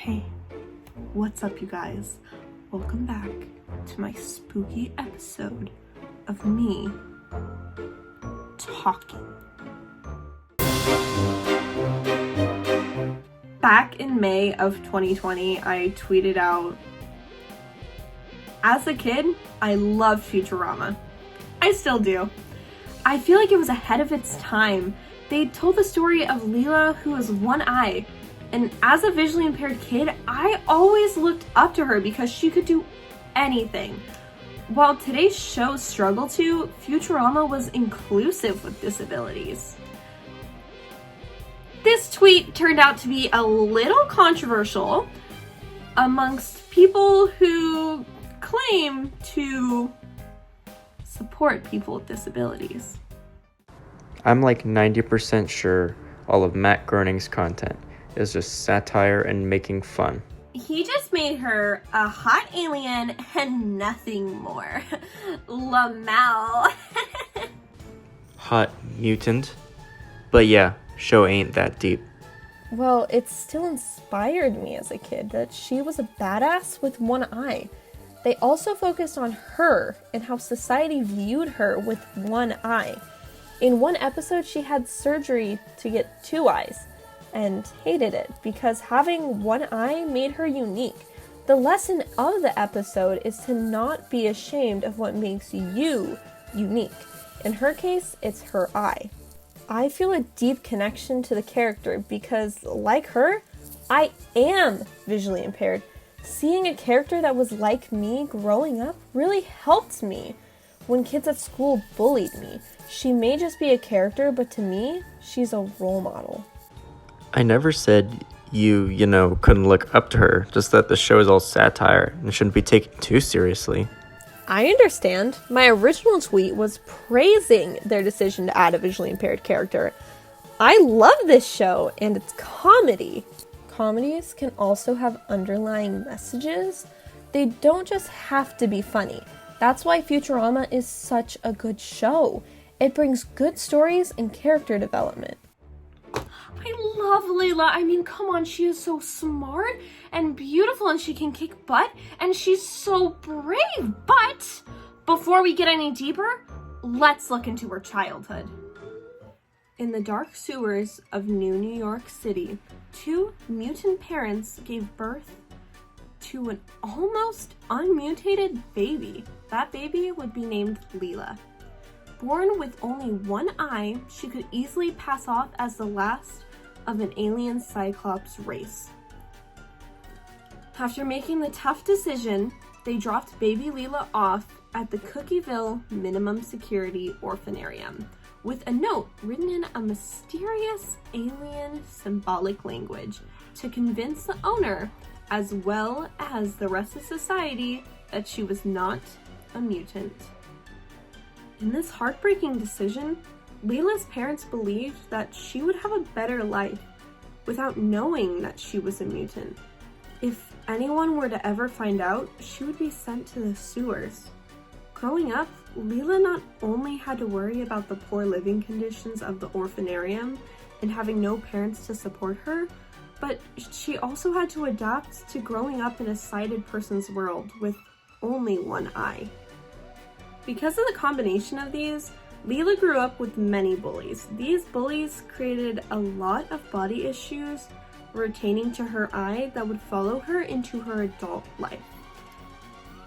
Hey, what's up you guys? Welcome back to my spooky episode of me talking. Back in May of 2020, I tweeted out, as a kid, I loved Futurama. I still do. I feel like it was ahead of its time. They told the story of LEELA, who has one eye. And as a visually impaired kid, I always looked up to her because she could do anything. While today's shows struggle to, Futurama was inclusive with disabilities. This tweet turned out to be a little controversial amongst people who claim to support people with disabilities. I'm like 90% sure all of Matt Groening's content is just satire and making fun. He just made her a hot alien and nothing more. LaMel. Hot mutant? But yeah, show ain't that deep. Well, it still inspired me as a kid that she was a badass with one eye. They also focused on her and how society viewed her with one eye. In one episode, she had surgery to get two eyes and hated it because having one eye made her unique. The lesson of the episode is to not be ashamed of what makes you unique. In her case, it's her eye. I feel a deep connection to the character because, like her, I am visually impaired. Seeing a character that was like me growing up really helped me. When kids at school bullied me, she may just be a character, but to me, she's a role model. I never said you couldn't look up to her, just that the show is all satire and shouldn't be taken too seriously. I understand. My original tweet was praising their decision to add a visually impaired character. I love this show and its comedy. Comedies can also have underlying messages. They don't just have to be funny. That's why Futurama is such a good show. It brings good stories and character development. I love LEELA. I mean, come on, she is so smart and beautiful and she can kick butt and she's so brave. But before we get any deeper, let's look into her childhood. In the dark sewers of New York City, two mutant parents gave birth to an almost unmutated baby. That baby would be named LEELA. Born with only one eye, she could easily pass off as the last of an alien Cyclops race. After making the tough decision, they dropped baby LEELA off at the Cookieville Minimum Security Orphanarium with a note written in a mysterious alien symbolic language to convince the owner, as well as the rest of society, that she was not a mutant. In this heartbreaking decision, LEELA's parents believed that she would have a better life without knowing that she was a mutant. If anyone were to ever find out, she would be sent to the sewers. Growing up, LEELA not only had to worry about the poor living conditions of the orphanarium and having no parents to support her, but she also had to adapt to growing up in a sighted person's world with only one eye. Because of the combination of these, LEELA grew up with many bullies. These bullies created a lot of body issues pertaining to her eye that would follow her into her adult life.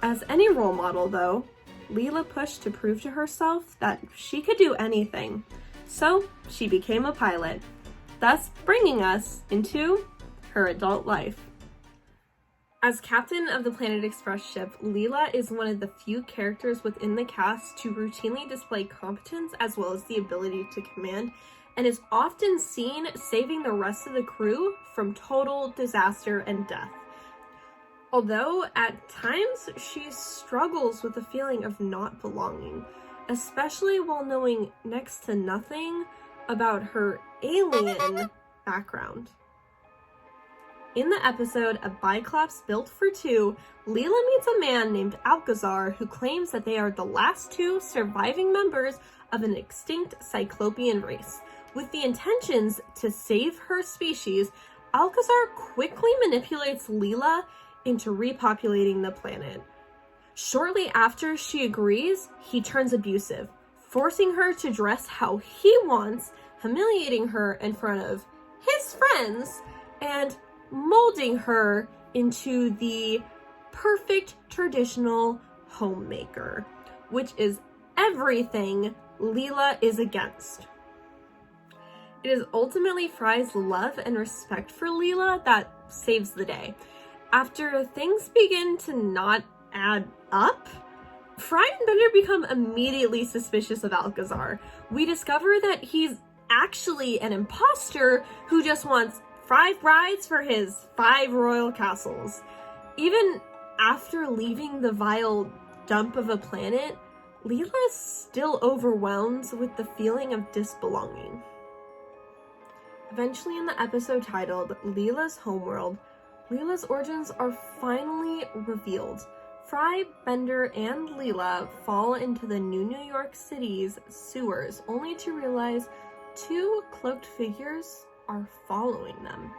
As any role model though, LEELA pushed to prove to herself that she could do anything. So she became a pilot, thus bringing us into her adult life. As captain of the Planet Express ship, LEELA is one of the few characters within the cast to routinely display competence as well as the ability to command, and is often seen saving the rest of the crew from total disaster and death. Although at times she struggles with the feeling of not belonging, especially while knowing next to nothing about her alien background. In the episode, A Biclops Built for Two, LEELA meets a man named Alcazar who claims that they are the last two surviving members of an extinct Cyclopean race, with the intentions to save her species Alcazar quickly manipulates LEELA into repopulating the planet. Shortly after she agrees, he turns abusive, forcing her to dress how he wants, humiliating her in front of his friends, and molding her into the perfect traditional homemaker, which is everything LEELA is against. It is ultimately Fry's love and respect for LEELA that saves the day. After things begin to not add up, Fry and Bender become immediately suspicious of Alcazar. We discover that he's actually an imposter who just wants 5 brides for his 5 royal castles. Even after leaving the vile dump of a planet, LEELA is still overwhelmed with the feeling of disbelonging. Eventually, in the episode titled LEELA's Homeworld, LEELA's origins are finally revealed. Fry, Bender, and LEELA fall into the New York City's sewers, only to realize 2 cloaked figures are following them.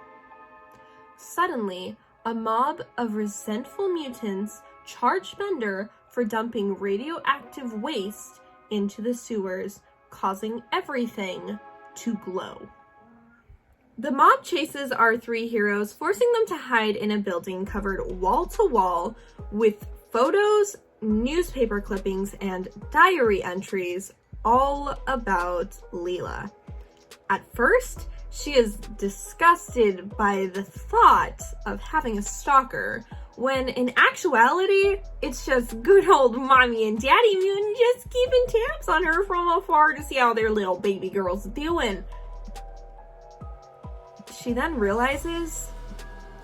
Suddenly, a mob of resentful mutants charge Bender for dumping radioactive waste into the sewers, causing everything to glow. The mob chases our 3 heroes, forcing them to hide in a building covered wall to wall with photos, newspaper clippings, and diary entries all about LEELA. At first, she is disgusted by the thought of having a stalker, when in actuality, it's just good old mommy and daddy mutant just keeping tabs on her from afar to see how their little baby girl's doing. She then realizes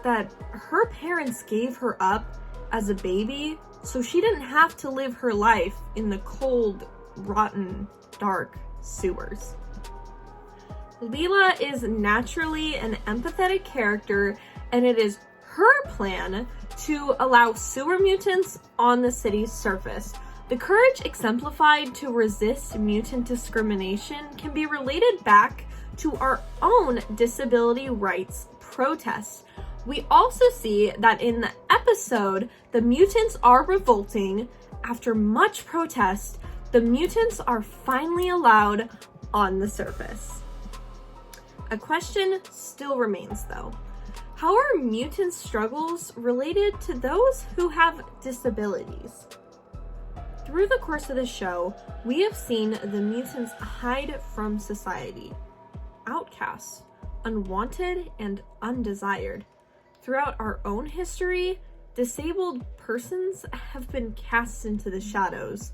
that her parents gave her up as a baby, so she didn't have to live her life in the cold, rotten, dark sewers. LEELA is naturally an empathetic character, and it is her plan to allow sewer mutants on the city's surface. The courage exemplified to resist mutant discrimination can be related back to our own disability rights protests. We also see that in the episode, the mutants are revolting. After much protest, the mutants are finally allowed on the surface. A question still remains though. How are mutant struggles related to those who have disabilities? Through the course of the show, we have seen the mutants hide from society, outcasts, unwanted, and undesired. Throughout our own history, disabled persons have been cast into the shadows.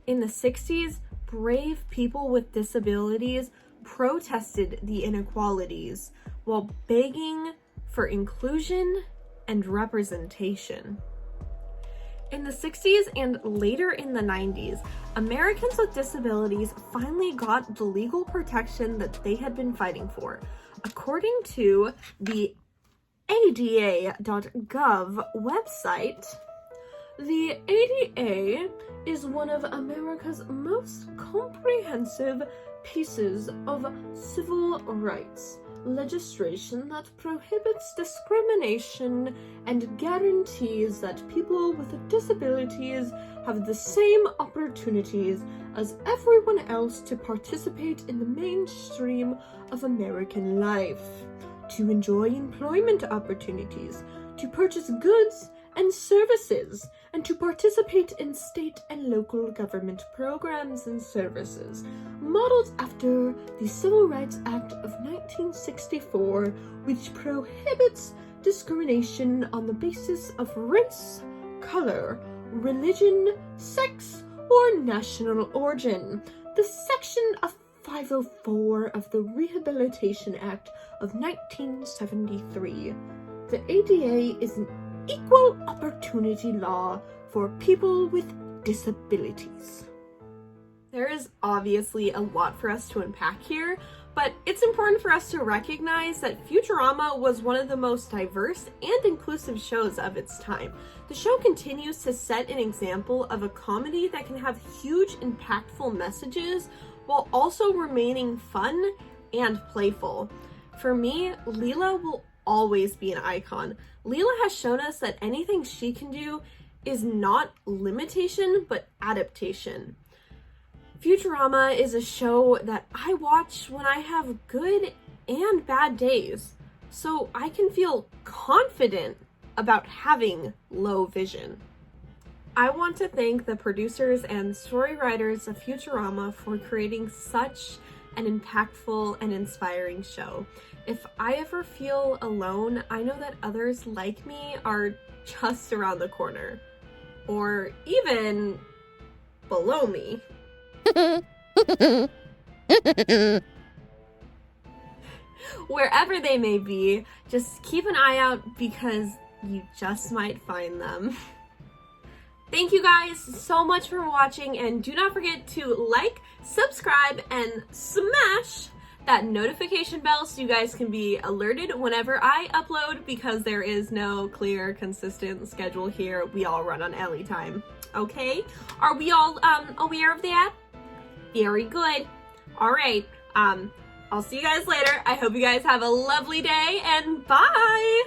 In the 60s, brave people with disabilities protested the inequalities while begging for inclusion and representation. In the 60s and later in the 90s, Americans with disabilities finally got the legal protection that they had been fighting for. According to the ADA.gov website, the ADA is one of America's most comprehensive pieces of civil rights legislation that prohibits discrimination and guarantees that people with disabilities have the same opportunities as everyone else to participate in the mainstream of American life, to enjoy employment opportunities, to purchase goods and services, and to participate in state and local government programs and services, modeled after the Civil Rights Act of 1964, which prohibits discrimination on the basis of race, color, religion, sex, or national origin. The section of 504 of the Rehabilitation Act of 1973. The ADA is an equal opportunity law for people with disabilities. There is obviously a lot for us to unpack here, but it's important for us to recognize that Futurama was one of the most diverse and inclusive shows of its time. The show continues to set an example of a comedy that can have huge, impactful messages while also remaining fun and playful. For me, LEELA will always be an icon. LEELA has shown us that anything she can do is not limitation, but adaptation. Futurama is a show that I watch when I have good and bad days, so I can feel confident about having low vision. I want to thank the producers and story writers of Futurama for creating such an impactful and inspiring show. If I ever feel alone, I know that others like me are just around the corner, or even below me. Wherever they may be, just keep an eye out because you just might find them. Thank you guys so much for watching, and do not forget to like, subscribe, and smash that notification bell so you guys can be alerted whenever I upload, because there is no clear, consistent schedule here. We all run on LE time. Okay? Are we all aware of that? Very good. All right. I'll see you guys later. I hope you guys have a lovely day, and bye!